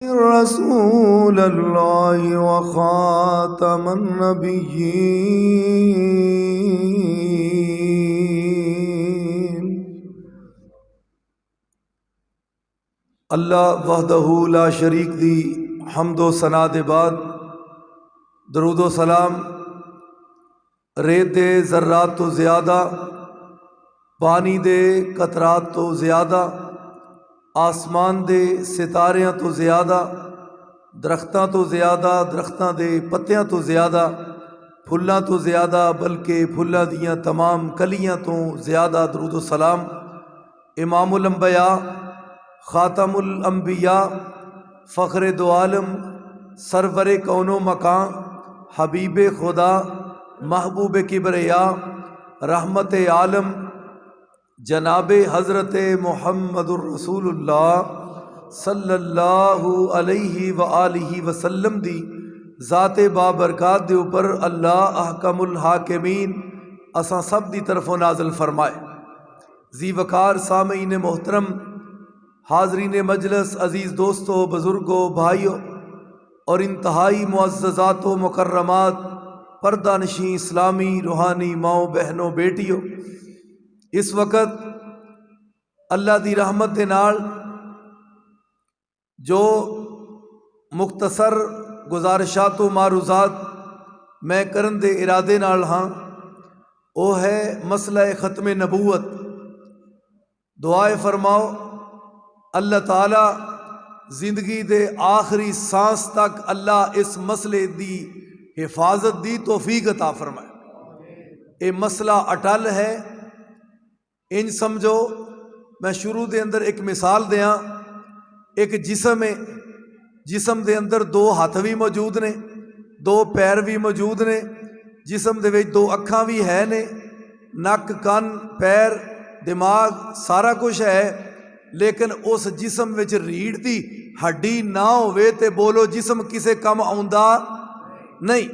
رسول اللہ وخاتم النبیین۔ اللہ وحدہ لا شریک دی حمد و ثنا دے بعد درود و سلام ریت دے ذرات تو زیادہ، پانی دے قطرات تو زیادہ، آسمان دے ستاریاں تو زیادہ، درختاں تو زیادہ، درختاں دے پتیاں تو زیادہ، پھلاں تو زیادہ، بلکہ پھلاں دیاں تمام کلیاں تو زیادہ درود و سلام امام الانبیاء، خاتم الانبیاء، فخر دو عالم، سرور کون و مکان، حبیب خدا، محبوب کبریا، رحمت عالم، جناب حضرت محمد الرسول اللہ صلی اللہ علیہ وآلہ وسلم دی ذات بابرکات دے اوپر اللہ احکم الحاکمین اساں سب دی طرفوں نازل فرمائے۔ ذی وقار سامعین محترم، حاضرین مجلس، عزیز دوستو، بزرگوں، بھائیوں اور انتہائی معززات و مکرمات، پردہ نشین اسلامی روحانی ماؤں، بہنوں، بیٹیوں، اس وقت اللہ دی رحمت دے نال جو مختصر گزارشات و معروضات میں کرن دے ارادے نال ہاں، وہ ہے مسئلہ ختم نبوت۔ دعائے فرماؤ اللہ تعالی زندگی دے آخری سانس تک اللہ اس مسئلے دی حفاظت دی توفیق عطا فرمائے۔ یہ مسئلہ اٹل ہے، انج سمجھو، میں شروع دے اندر ایک مثال دیاں۔ ایک جسم ہے، جسم دے اندر دو ہاتھ بھی موجود نے، دو پیر بھی موجود نے، جسم دے وچ دو اکھاں بھی ہے نے، نک، کن، پیر، دماغ سارا کچھ ہے، لیکن اس جسم وچ ریڑھ دی ہڈی نہ ہوئے تے بولو جسم کسے کم آوندا نہیں۔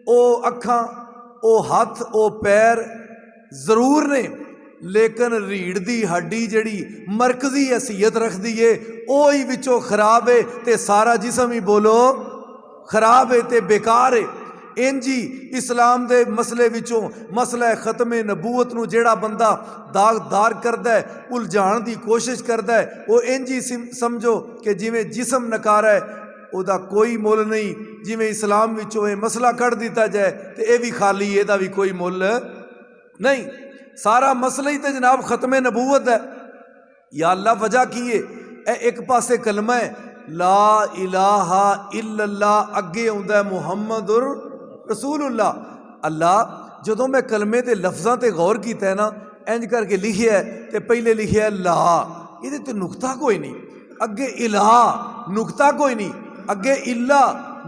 او اکھاں، او ہاتھ، او پیر ضرور نے، لیکن ریڑھ دی ہڈی جڑی مرکزی حیثیت رکھ دیئے اوہی وچوں خراب ہے تے سارا جسم ہی بولو خراب ہے تے بیکار ہے۔ انجی اسلام دے مسئلے وچوں مسئلہ ختم نبوت نو جیڑا بندہ داغدار کردا ہے، الجھان دی کوشش کردا ہے، وہ انجی سمجھو کہ جویں جسم نکارا ہے او دا کوئی مول نہیں، جویں اسلام وچوں یہ مسئلہ کر دیتا جائے تے اے بھی خالی، اے دا بھی کوئی مول نہیں۔ سارا مسئلہ ہی تے جناب ختم نبوت ہے۔ یا اللہ وجہ کیے اے ایک پاسے کلمہ ہے لا الہ الا اللہ، اگے ہوندا ہے محمد رسول اللہ۔ اللہ جدوں میں کلمے دے لفظاں تے غور کیتا ہے نا، انج کر کے لکھیا ہے تے پہلے لکھیا ہے لا، یہ تے نقطہ کوئی نہیں، اگے الہ نقطہ کوئی نہیں، اگے اللہ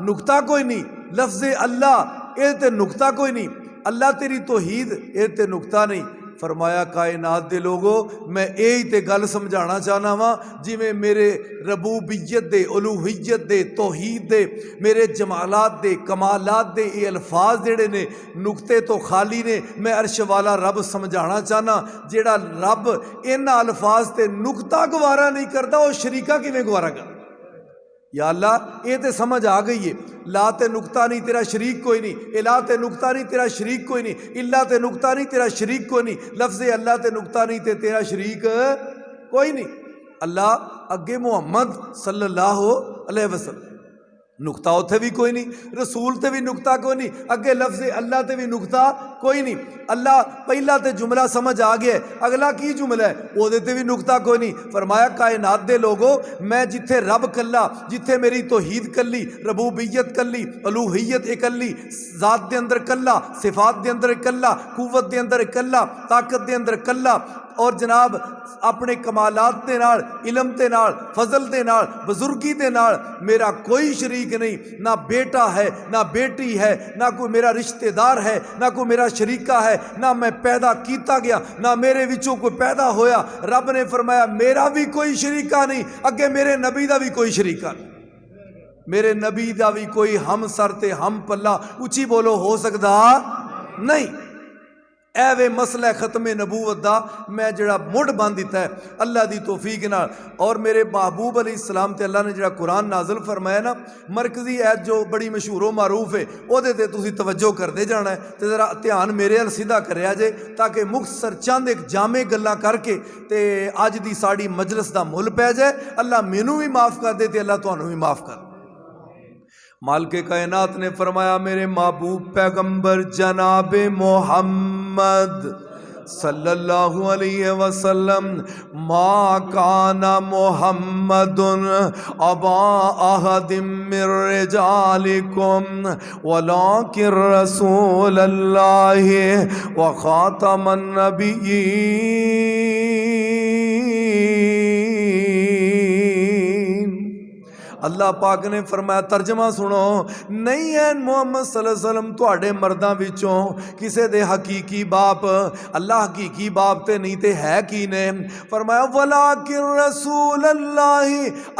نقطہ کوئی نہیں، لفظ اللہ یہ تے نقطہ کوئی نہیں، اللہ تیری توحید یہ تے نقطہ نہیں۔ فرمایا کائنات دے لوگو میں یہی تے گل سمجھانا چاہنا وا، جی میں میرے ربوبیت دے، الوہیت دے، توحید دے، میرے جمالات دے، کمالات دے یہ الفاظ جڑے نے نقطے تو خالی نے، میں عرش والا رب سمجھانا چاہنا جڑا رب ان الفاظ تے نقطہ گوارا نہیں کرتا، وہ شریکہ کیویں گوارا کرتا۔ یا اللہ یہ تے سمجھ آ گئی ہے، لا تے نقطہ نہیں تیرا شریک کوئی نہیں، الہ تے نقطہ نہیں تیرا شریک کوئی نہیں، اللہ تے نقطہ نہیں تیرا شریک کوئی نہیں، لفظ اللہ تے نقطہ نہیں تے تیرا شریک کوئی نہیں۔ اللہ اگے محمد صلی اللہ علیہ وسلم نقطہ اتھے بھی کوئی نہیں، رسول تے بھی نقطہ کوئی نہیں، اگے لفظ اللہ تے بھی نقطہ کوئی نہیں۔ اللہ پہلا تے جملہ سمجھ آ گیا ہے، اگلا کی جملہ ہے وہ دے تے بھی نقطہ کوئی نہیں۔ فرمایا کائنات دے لوگو میں جتھے رب کلا، جتھے میری توحید کلی، ربوبیت کلی، الوہیت اکلی، ذات دے اندر کلا، صفات دے اندر کلا، قوت دے اندر کلا، طاقت دے اندر کلا، اور جناب اپنے کمالات دے نال، علم دے نال، فضل دے نال، بزرگی دے نال میرا کوئی شریک نہیں، نہ بیٹا ہے، نہ بیٹی ہے، نہ کوئی میرا رشتہ دار ہے، نہ کوئی میرا شریکہ ہے، نہ میں پیدا کیتا گیا، نہ میرے وچوں کوئی پیدا ہویا۔ رب نے فرمایا میرا بھی کوئی شریکہ نہیں، اگے میرے نبی دا بھی کوئی شریکہ نہیں، میرے نبی دا بھی کوئی ہم سر تے ہم پلہ اچھی بولو ہو سکتا نہیں۔ اے وے مسئلہ ختم نبوت دا میں جڑا مڑ بن دیتا ہے اللہ دی توفیق نال۔ اور میرے محبوب علیہ السلام تے اللہ نے جڑا قرآن نازل فرمایا نا، مرکزی ایت جو بڑی مشہور و معروف ہے او دے تے تسی توجہ کرتے جانا ہے تے ذرا دھیان میرے ال سیدھا کریا جے، تاکہ مختصر چند ایک جامع گلاں کر کے تے اج دی ساڈی مجلس دا مل پہ جائے۔ اللہ مینوں بھی معاف کر دے تے اللہ تانوں بھی معاف کر دے۔ مالک کائنات نے فرمایا میرے محبوب پیغمبر جناب محمد صلی اللہ علیہ وسلم، ما کان محمد ابا احد من رجالکم ولکن رسول اللہ وخاتم النبیین۔ اللہ پاک نے فرمایا ترجمہ سنو، نہیں ہے محمد صلی اللہ علیہ وسلم تواڈے مرداں وچوں کسے دے حقیقی باپ، اللہ حقیقی باپ تے نہیں تے ہے کی نے؟ فرمایا ولیکن رسول اللہ،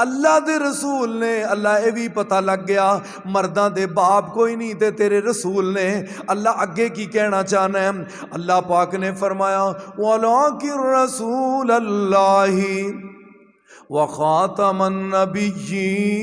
اللہ دے رسول نے۔ اللہ اے بھی پتہ لگ گیا مرداں دے باپ کوئی نہیں تے تیرے رسول نے۔ اللہ اگے کی کہنا چاہنا ہے؟ اللہ پاک نے فرمایا ولیکن رسول اللہ وخاتم النبیین۔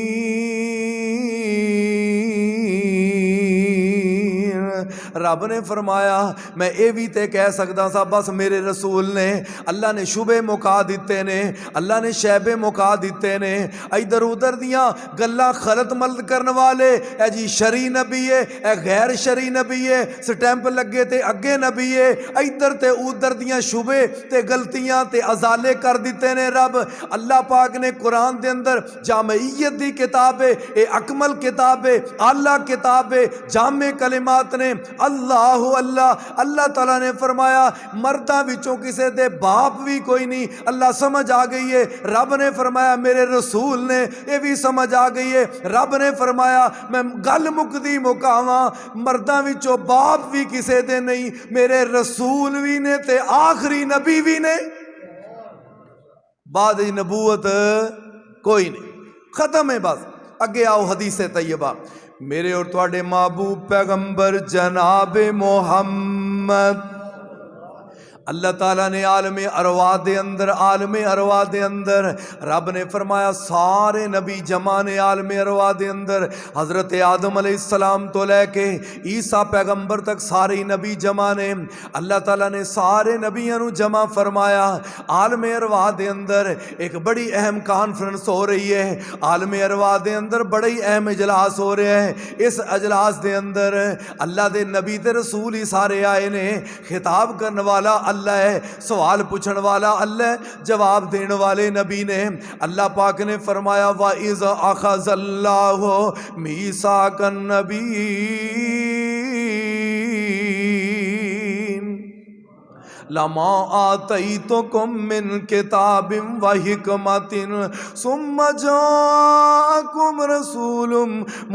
رب نے فرمایا میں اے بھی تے کہہ سکتا سا بس میرے رسول نے۔ اللہ نے شبے مکا دیتے نے، اللہ نے شیبے مکا دیتے نے، ادھر ادھر دیاں گلاں خلط ملط کرن والے، اے جی شرعی نبی ہے، اے غیر شرعی نبی ہے، سٹیمپ لگے تے اگے نبی ہے، ادھر تے ادھر دیاں شبے تے غلطیاں تے ازالے کر دیتے نے رب۔ اللہ پاک نے قرآن دے اندر جامعیت دی کتاب ہے، اے اکمل کتاب ہے، اعلیٰ کتاب ہے، جامع کلمات نے اللہ اللہ۔ اللہ تعالیٰ نے فرمایا مرداں وچوں کسے دے باپ بھی کوئی نہیں۔ اللہ سمجھ آ گئی ہے، رب نے فرمایا میرے رسول نے، یہ بھی سمجھ آ گئی ہے۔ رب نے فرمایا میں گل مکدی مکاواں، مرداں وچوں باپ بھی کسے دے نہیں، میرے رسول بھی نے تے آخری نبی بھی نے، بعد نبوت کوئی نہیں، ختم ہے بس۔ اگے آؤ حدیث طیبہ، میرے اور تواڈے محبوب پیغمبر جناب محمد، اللہ تعالیٰ نے عالم ارواح دے اندر، عالم ارواح دے اندر رب نے فرمایا سارے نبی جمع نے عالم ارواح دے اندر، حضرت آدم علیہ السلام تو لے کے عیسیٰ پیغمبر تک سارے نبی جمع نے۔ اللہ تعالیٰ نے سارے نبیوں نو جمع فرمایا عالم ارواح دے اندر۔ ایک بڑی اہم کانفرنس ہو رہی ہے عالم ارواح دے اندر، بڑی اہم اجلاس ہو رہا ہے۔ اس اجلاس دے اندر اللہ دے نبی تے رسول ہی سارے آئے نے، خطاب کرنے والا اللہ ہے، سوال پوچھن والا اللہ ہے، جواب دین والے نبی نے۔ اللہ پاک نے فرمایا وَإِذْ أَخَذَ اللَّهُ مِيثَاقَ النَّبِيِّينَ لَمَا آتَيْتُكُم مِّن كِتَابٍ وَحِكْمَةٍ ثُمَّ جَاءَكُمْ رَسُولٌ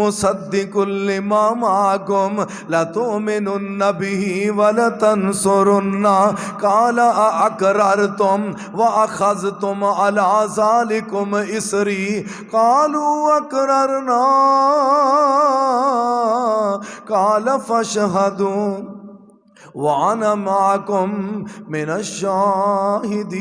مُصَدِّقٌ لِّمَا مَعَكُمْ لَتُؤْمِنُنَّ بِهِ وَلَتَنصُرُنَّهُ قَالَ أَأَقْرَرْتُمْ وَأَخَذْتُمْ عَلَىٰ ذَلِكُمْ إِصْرِي قَالُوا أَقْرَرْنَا قَالَ فَاشْهَدُوا وَأَنَا مَعَكُمْ مِنَ الشَّاهِدِينَ۔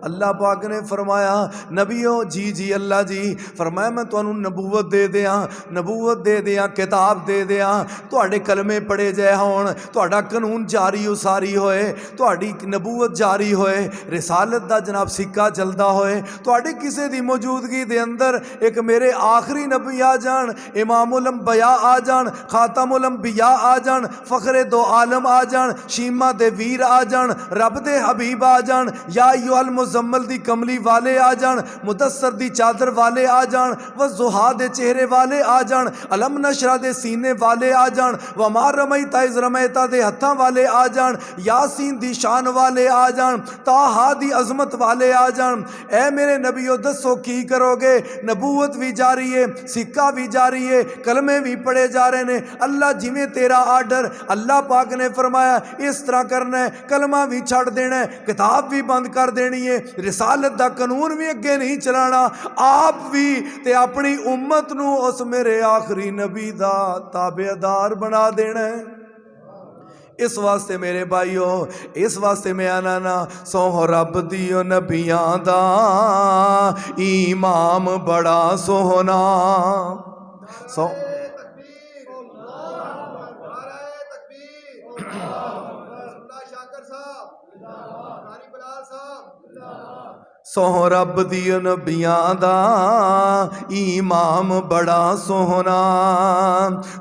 اللہ پاک نے فرمایا نبیو جی اللہ جی، فرمایا میں تانوں نبوت دے دیاں، نبوت دے دیاں، کتاب دے دیاں، تواڈے کلمے پڑھے جائے ہون، تواڈا قانون جاری ساری ہوئے، تواڈی نبوت جاری ہوئے، رسالت دا جناب سکہ چلدا ہوئے، تواڈے کسے دی موجودگی دے اندر ایک میرے آخری نبی آ جان، امام الانبیاء آ جان، خاتم الانبیاء آ جان، فخر دو عالم آ جان، شیما دے ویر آ جان، رب دے حبیب آ جان، یا ایھا المزمل دی کملی والے آ جان، مدثر دی چادر والے آ جان، والضحیٰ دے چہرے والے آ جان، علم نشرہ دے سینے والے آ جان، وما رمیت اذ رمیت دے ہتھاں والے آ جان، یاسین دی شان والے آ جان، طٰہٰ دی عظمت والے آ جان۔ اے میرے نبیو دسو کی کرو گے؟ نبوت بھی جاری ہے، سکہ بھی جاری ہے، کلمے بھی پڑھے جا رہے ہیں۔ اللہ جویں تیرا آرڈر، اللہ پاک نے فرمایا اس طرح کرنا ہے، کلمہ بھی چھڑ دینا ہے، کتاب بھی بند کر دینی ہے، رسالت دا قانون بھی اگے نہیں چلانا، آپ بھی تے اپنی امت نو اس میرے آخری نبی دا تابعدار بنا دینا ہے۔ اس واسطے میرے بھائیو، اس واسطے میں آنا نا سو رب دیو نبیاں دا امام بڑا سوہنا۔ سو سو رب دی نبیاں دا امام بڑا سوہنا،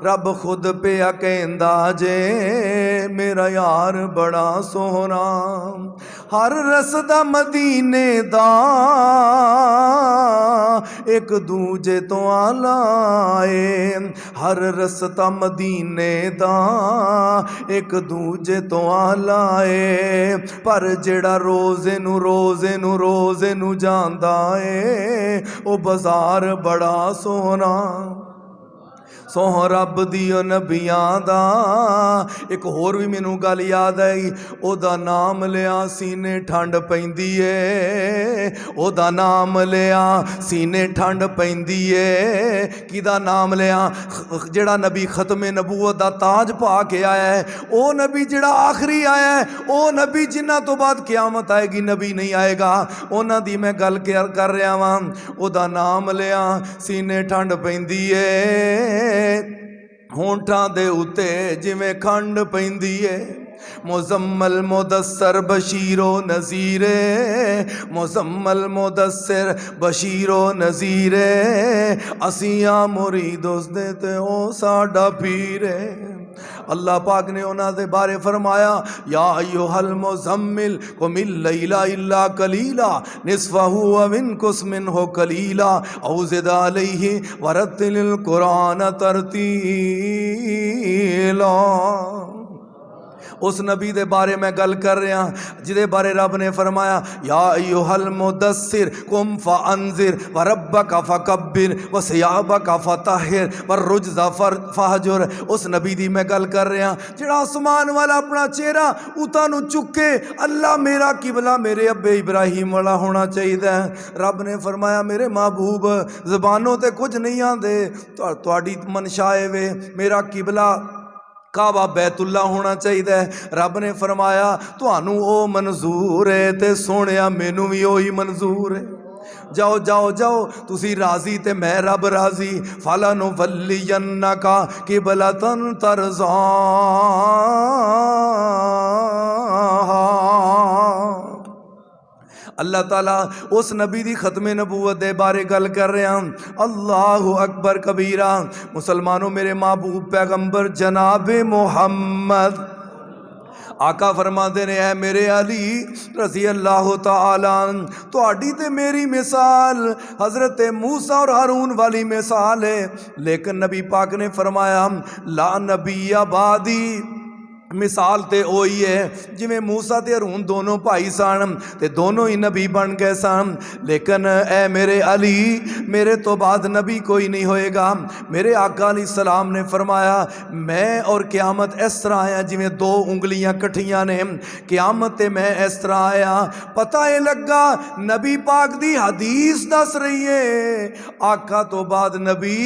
رب خود پیا کہندا جے میرا یار بڑا سوہنا، ہر رسدا مدینے دا ایک دوجے تو آلائے، ہر رستا مدینے دا ایک دوجے تو آلائے، پر جڑا روزے نو جاندا اے او بازار بڑا سونا۔ سو رب دیو نبیاں دا ایک ہور بھی مینوں گل یاد آئی، او دا نام لیا سینے ٹھنڈ پیندی اے، او دا نام لیا سینے ٹھنڈ پیندی اے، کیدا نام لیا؟ جڑا نبی ختم نبوت دا تاج پا کے آیا ہے، او نبی جڑا آخری آیا ہے، او نبی جنہ تو بعد قیامت آئے گی نبی نہیں آئے گا، اونا دی میں گل کر رہا ہاں، او دا نام لیا سینے ٹھنڈ پیندی اے، ہونٹاں دے اُتے جویں کھنڈ پیندی اے، مزمل مدثر بشیر و نذیر، مزمل مدثر بشیر و نذیر، اسیاں مرید اس دے تے او ساڈا پیر ہے۔ اللہ پاک نے انہاں دے بارے فرمایا، یا ایھا المزمل قم اللیل الا قلیلا نصفہ او انقص منہ قلیلا او زد علیہ ورتل القرآن ترتیلا۔ اس نبی دے بارے میں گل کر رہا ہاں جدے بارے رب نے فرمایا، یا ایھا المدثر قم فانذر وربک فکبر وثیابک فطہر والرجز فہجر۔ اس نبی دی میں گل کر رہا ہاں جڑا آسمان والا اپنا چہرہ اُتا نو چکے، اللہ میرا قبلہ میرے ابے ابراہیم والا ہونا چاہیے۔ رب نے فرمایا میرے محبوب زبانوں تے کچھ نہیں آندے، تہاڈی منشا وے میرا قبلہ کعبہ بیت اللہ ہونا چاہیے۔ رب نے فرمایا تانوں او منظور ہے تے سونیا مینوں بھی وہی منظور ہے، جاؤ جاؤ جاؤ تسی راضی تے میں رب راضی، فَلَنُوَلِّيَنَّكَ قِبْلَةً تَرْضَاهَا۔ اللہ تعالیٰ اس نبی دی ختم نبوت دے بارے گل کر رہے ہیں۔ اللہ اکبر کبیرہ۔ مسلمانوں میرے محبوب پیغمبر جناب محمد آقا فرماندے نے، اے میرے علی رضی اللہ تعالیٰ تہاڈی تے میری مثال حضرت موسیٰ اور ہارون والی مثال ہے، لیکن نبی پاک نے فرمایا لا نبی بعدی، مثال تے وہی ہے جویں موسیٰ تے ہارون دونوں بھائی سن تے دونوں ہی نبی بن گئے سن، لیکن اے میرے علی میرے تو بعد نبی کوئی نہیں ہوئے گا۔ میرے آقا علیہ السلام نے فرمایا میں اور قیامت اس طرح آیا جویں دو انگلیاں کٹھیاں نے، قیامت تے میں اس طرح آیا، پتہ یہ لگا نبی پاک دی حدیث دس رہی ہے آقا تو بعد نبی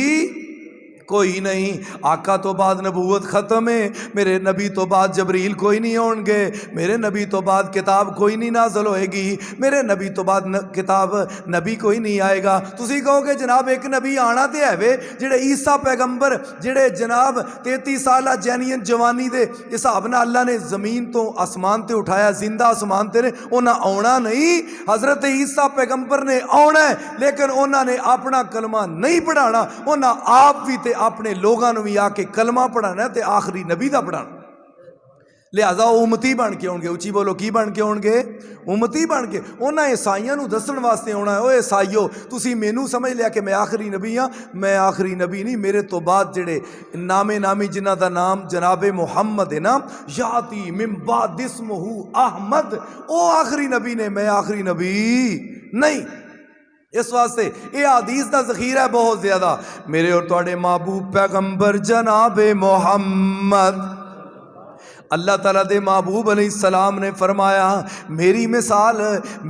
کوئی نہیں، آقا تو بعد نبوت ختم ہے، میرے نبی تو بعد جبریل کوئی نہیں ہون گے، میرے نبی تو بعد کتاب کوئی نہیں نازل ہوئے گی، میرے نبی تو بعد کتاب نبی کوئی نہیں آئے گا۔ تسی کہو کہ جناب ایک نبی آنا تے ہے وے، جڑے عیسیٰ پیغمبر جڑے جناب 33 سالہ جینین جوانی دے حساب نہ اللہ نے زمین تو آسمان تے اٹھایا، زندہ آسمان تے نے، انہاں آنا نہیں، حضرت عیسیٰ پیغمبر نے آنا ہے لیکن انہاں نے اپنا کلمہ نہیں پڑھانا، انہاں آپ بھی تے اپنے لوگاں نو بھی آ کے کلمہ پڑھانا ہے تے آخری نبی دا پڑھانا، لہذا وہ امتی بن کے ہون گے۔ اچھی بولو کی بن کے ہون گے؟ امتی بن کے۔ انہاں عیسائیاں نو دسن واسطے ہونا ہے، او عیسائیو تسی مینوں سمجھ لیا کہ میں آخری نبی ہاں، میں آخری نبی نہیں، میرے تو بعد جڑے نامی جنہ دا نام جناب محمد ہے نا، یاتی من بعد اسمہ احمد، او آخری نبی نے، میں آخری نبی نہیں۔ اس واسطے یہ حدیث دا ذخیرہ ہے بہت زیادہ۔ میرے اور تواڈے محبوب پیغمبر جناب محمد اللہ تعالیٰ دے محبوب علیہ السلام نے فرمایا میری مثال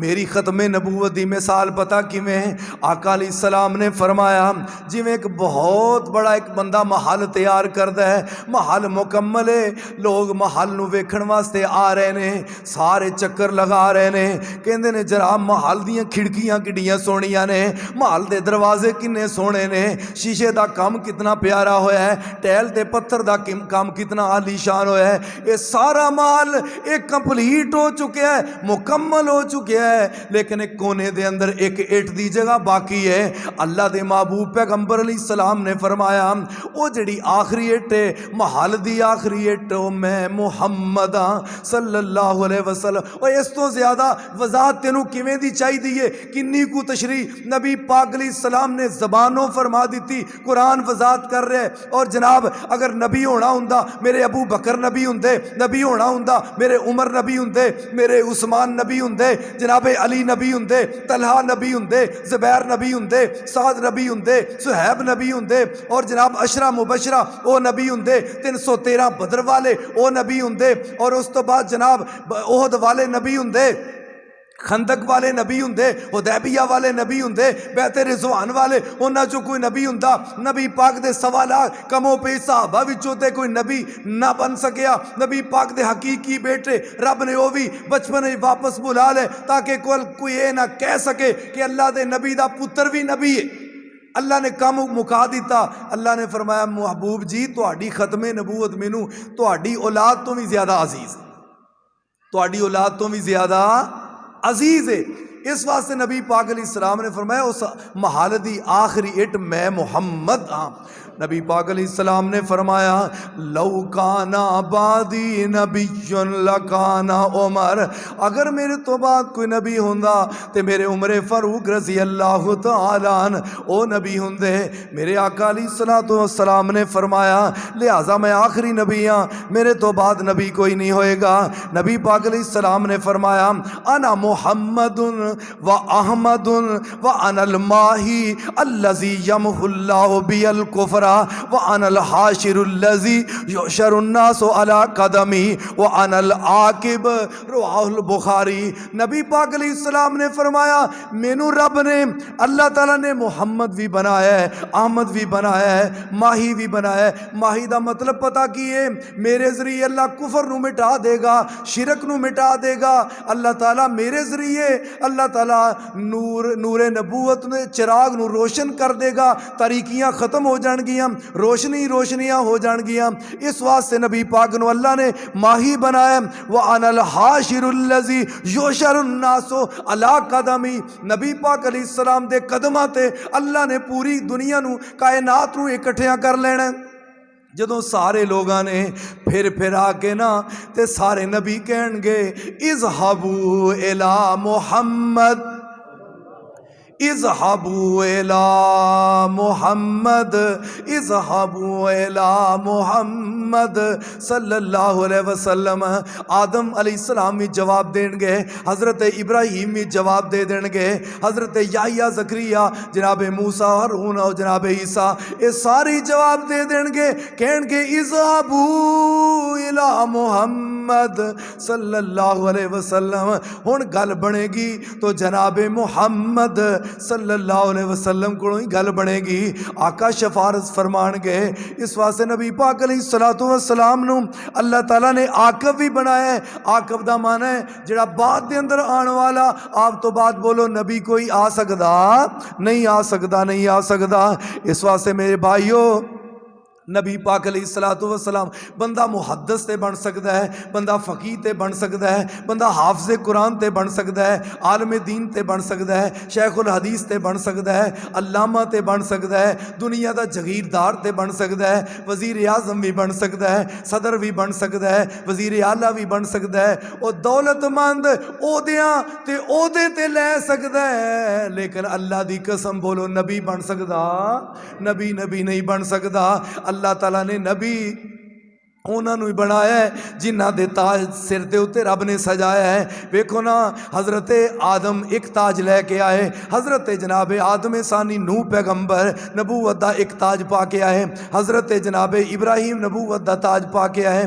میری ختم نبوت دی مثال پتہ کیویں؟ آقا علیہ السلام نے فرمایا جویں ایک بہت بڑا ایک بندہ محل تیار کردا ہے، محل مکمل ہے، لوگ محل نو ویکھن واسطے آ رہے نے، سارے چکر لگا رہے نے، کہندے نے جناب محل دیاں کھڑکیاں کڈیاں سونیاں نے، محل دے دروازے کنے سونے نے، شیشے دا کام کتنا پیارا ہویا ہے، ٹیل تے پتھر دا کام کتنا عالی شان ہویا ہے، یہ سارا محل ایک کمپلیٹ ہو چکا ہے، مکمل ہو چکا ہے، لیکن ایک کونے دے اندر ایک اٹ دی جگہ باقی ہے۔ اللہ دے محبوب پیغمبر علیہ السلام نے فرمایا او جڑی آخری اٹ ہے محل دی آخری اٹ میں محمد صلی اللہ علیہ وسلم۔ اور اس تو زیادہ وضاحت تینوں کیویں دی چاہی دیئے، کنی کو تشریح نبی پاک علیہ السلام نے زبانوں فرما دیتی، قرآن وضاحت کر رہے۔ اور جناب اگر نبی ہونا ہوندا میرے ابو بکر نبی ہوندے، نبی ہونا ہوندا میرے عمر نبی ہوندے، میرے عثمان نبی ہوندے، جناب علی نبی ہوندے، طلحہ نبی ہوندے، زبیر نبی ہوندے، سعد نبی ہوندے، صہیب نبی ہوندے، اور جناب عشرہ مبشرہ او نبی ہوندے، 313 بدر والے او نبی ہوندے، اور اس تو بعد جناب احد والے نبی ہوندے، خندق والے نبی ہوندے، حدیبیہ والے نبی ہوندے، بیعت رضوان والے انہاں چوں کوئی نبی ہوندا، نبی پاک دے سوالات کموں پہ صحابہ وچوں تے کوئی نبی نہ بن سکیا۔ نبی پاک دے حقیقی بیٹے رب نے وہ بھی بچپن ہی واپس بلا لے تاکہ کوئی یہ نہ کہہ سکے کہ اللہ دے نبی دا پتر بھی نبی ہے۔ اللہ نے کام مکا دیتا۔ اللہ نے فرمایا محبوب جی تہاڈی ختم نبوت مینوں تہاڈی اولاد تو بھی زیادہ عزیز ہے، تہاڈی اولاد تو بھی زیادہ عزیز ہے۔ اس واسطے نبی پاک علیہ السلام نے فرمایا اس محل دی آخری اٹ میں محمد ہاں۔ نبی پاک علیہ السلام نے فرمایا لو کانا بعدی نبی لکانا عمر، اگر میرے تو بعد کوئی نبی ہوندا تے میرے عمر فاروق رضی اللہ تعالیٰ عنہ او نبی ہوندے۔ میرے آقا علیہ السلام نے فرمایا لہٰذا میں آخری نبی ہاں، میرے تو بعد نبی کوئی نہیں ہوئے گا۔ نبی پاک علیہ السلام نے فرمایا انا محمد و احمد و انا الماہی الذی یمحو اللہ بی الکفر وَأَنَا الْحَاشِرُ الَّذِي يُحْشَرُ النَّاسُ عَلَىٰ قَدَمِي وَأَنَا الْعَاقِبُ رواہ البخاری۔ نبی پاک علیہ السلام نے فرمایا مینوں رب نے اللہ تعالیٰ نے محمد بھی بنایا ہے، احمد بھی بنایا ہے، ماہی بھی بنایا ہے۔ ماہی دا مطلب پتہ کیے میرے ذریعے اللہ کفر نو مٹا دے گا، شرک نو مٹا دے گا۔ اللہ تعالیٰ میرے ذریعے اللہ تعالیٰ نور نبوت نے چراغ نو روشن کر دے گا، تاریکیاں ختم ہو جان گیاں، روشنیاں ہو جان گیاں۔ اس واسطے نبی پاک نو اللہ نے ماہی بنایا۔ وَأَنَا الْحَاشِرُ الَّذِي يُحْشَرُ النَّاسُ عَلَىٰ قَدَمِي، نبی پاک علیہ السلام دے قدماں تے اللہ نے پوری دنیا نو کائنات نو اکٹھیاں کر لینا۔ جدوں سارے لوگاں نے پھر آ کے نا تے سارے نبی کہن گے اذهبوا إِلَىٰ محمد، اذهبوا إِلَىٰ محمد، اذهبوا إِلَىٰ محمد صلی اللہ علیہ وسلم۔ آدم علیہ السلام بھی جواب دیں گے، حضرت ابراہیم بھی جواب دے دیں گے، حضرت یحییٰ زکریا، جناب موسیٰ ہارون اور جناب عیسیٰ یہ ساری جواب دے دیں گے، کہیں گے اذهبوا إِلَىٰ محمد صلی اللہ علیہ وسلم۔ ہن گل بنے گی تو جناب محمد صلی اللہ علیہ وسلم کو ہی گل بنے گی، آقا شفاعت فرمان گے۔ اس واسطے نبی پاک علیہ السلام نو اللہ تعالیٰ نے عاقب بھی بنایا ہے۔ عاقب دا معنی ہے جڑا بعد دے اندر آن والا، آپ تو بعد بولو نبی کوئی آ سکدا نہیں، آ سکدا نہیں، آ سکدا۔ اس واسطے میرے بھائیو نبی پاک علیہ السلام بندہ محدث تے بن سکتا ہے، بندہ فقیہ تے بن سکتا ہے، بندہ حافظ قرآن تے بن سکتا ہے، عالم دین تے بن سکتا ہے، شیخ الحدیث تے بن سکتا ہے، علامہ تے بن سکتا ہے، دنیا دا جگیردار تے بن سکتا ہے، وزیر اعظم بھی بن سکتا ہے، صدر بھی بن سکتا ہے، وزیر اعلیٰ بھی بن سکتا ہے، اور دولت مند عہدیاں تے عہدے تے لے سکتا ہے، لیکن اللہ دی قسم بولو نبی بن سکتا؟ نبی نہیں بن سکتا۔ اللہ تعالیٰ نے نبی ਉਹਨਾਂ ਨੂੰ ਹੀ ਬਣਾਇਆ ਹੈ ਜਿਨ੍ਹਾਂ ਦੇ ਤਾਜ ਸਿਰ ਦੇ ਉੱਤੇ ਰੱਬ ਨੇ ਸਜਾਇਆ ਹੈ। ਵੇਖੋ ਨਾ, ਹਜ਼ਰਤ ਆਦਮ ਇੱਕ ਤਾਜ ਲੈ ਕੇ ਆਏ, ਹਜ਼ਰਤ ਜਨਾਬ ਆਦਮ ਸਾਨੀ ਨੂਹ ਪੈਗੰਬਰ ਨਬੂਵਤ ਦਾ ਇੱਕ ਤਾਜ ਪਾ ਕੇ ਆਏ, ਹਜ਼ਰਤ ਜਨਾਬ ਇਬਰਾਹੀਮ ਨਬੂਵਤ ਦਾ ਤਾਜ ਪਾ ਕੇ ਆਏ,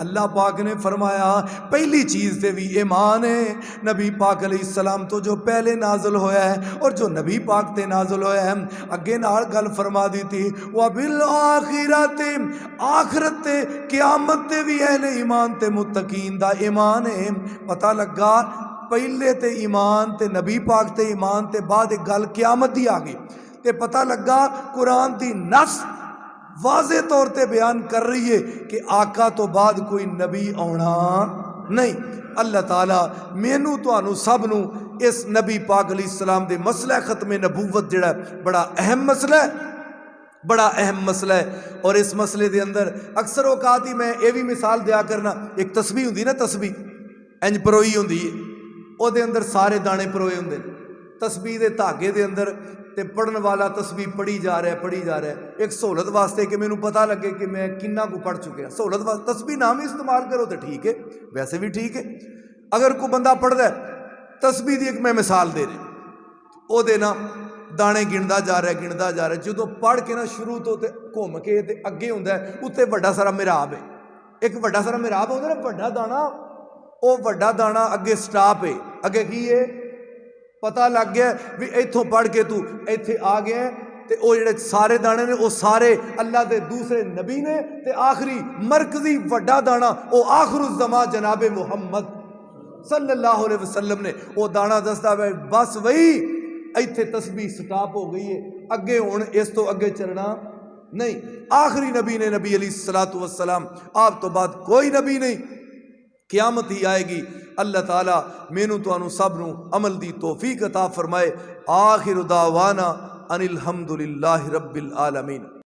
اللہ پاک نے فرمایا پہلی چیز تے بھی ایمان ہے نبی پاک علیہ السلام تو جو پہلے نازل ہویا ہے اور جو نبی پاک تے نازل ہویا ہے. اگے نال گل فرما دی تھی وَبِالْآخِرَةِ آخرت تے قیامت تے بھی اہل ایمان تے متقین دا ایمان ہے. پتہ لگا پہلے تے ایمان تے نبی پاک تے ایمان تے بعد ایک گل قیامت دی آ گئی تے پتہ لگا قرآن دی نص واضح طور تے بیان کر رہی ہے کہ آقا تو بعد کوئی نبی آنا نہیں. اللہ تعالیٰ مینوں تانوں سب نو اس نبی پاک علیہ السلام دے مسئلہ ختم نبوت جڑا بڑا اہم مسئلہ ہے بڑا اہم مسئلہ ہے. اور اس مسئلے دے اندر اکثر اوقات ہی میں یہ بھی مثال دیا کرنا ایک تسبیح ہوندی نا تسبیح انج پروئی ہوندی ہے او دے اندر سارے دانے پروئے ہوندے تسبیح دے دھاگے دے اندر تے پڑھن والا تسبیح پڑھی جا رہا ہے ایک سہولت واسطے کہ مینوں پتہ لگے کہ میں کنا کو پڑھ چکیا سہولت واسطے تسبیح نام ہی استعمال کرو تو ٹھیک ہے ویسے بھی ٹھیک ہے. اگر کوئی بندہ پڑھدا ہے تسبیح دی ایک میں مثال دے رہا او دے نا دانے گندا جا رہا ہے جدوں پڑھ کے نا شروع تو تے گھوم کے تے اگے ہوندا ہے اتنے بڑا سارا محراب ہے ایک بڑا سارا محراب ہوندا نا بڑا دانا او بڑا دانا اگے سٹاپ ہے اگے کی ہے پتہ لگ گیا بھی ایتھوں پڑھ کے تو ایتھے آ گیا ہے تے او جڑے سارے دانے نے او سارے اللہ دے دوسرے نبی نے تے آخری مرکزی وڈا دانا او آخر الزمان جناب محمد صلی اللہ علیہ وسلم نے او دانا دستا ہے بس وہی ایتھے تسبیح سٹاپ ہو گئی ہے اگے ہون اس تو اگے چلنا نہیں. آخری نبی نے نبی علیہ الصلوۃ والسلام آپ تو بعد کوئی نبی نہیں قیامت ہی آئے گی. اللہ تعالیٰ مینوں تانوں سب نو عمل دی توفیق عطا فرمائے. آخر دعوانا ان الحمد للہ رب العالمین.